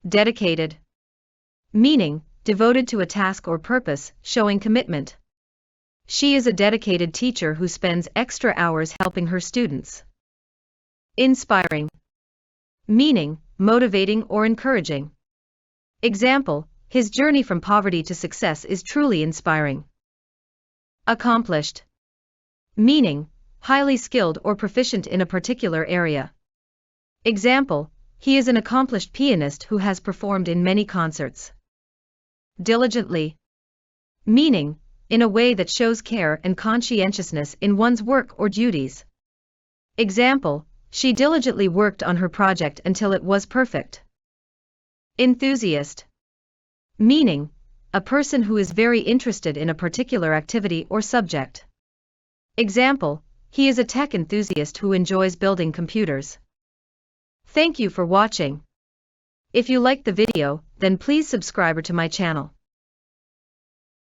Dedicated. Meaning, devoted to a task or purpose, showing commitment. She is a dedicated teacher who spends extra hours helping her students. Inspiring. Meaning, motivating or encouraging. Example, his journey from poverty to success is truly inspiring. Accomplished. Meaning, highly skilled or proficient in a particular area. Example, he is an accomplished pianist who has performed in many concerts. Diligently. Meaning, in a way that shows care and conscientiousness in one's work or duties. Example, she diligently worked on her project until it was perfect. Enthusiast. Meaning, a person who is very interested in a particular activity or subject. Example, he is a tech enthusiast who enjoys building computers. Thank you for watching. If you liked the video, then please subscribe to my channel.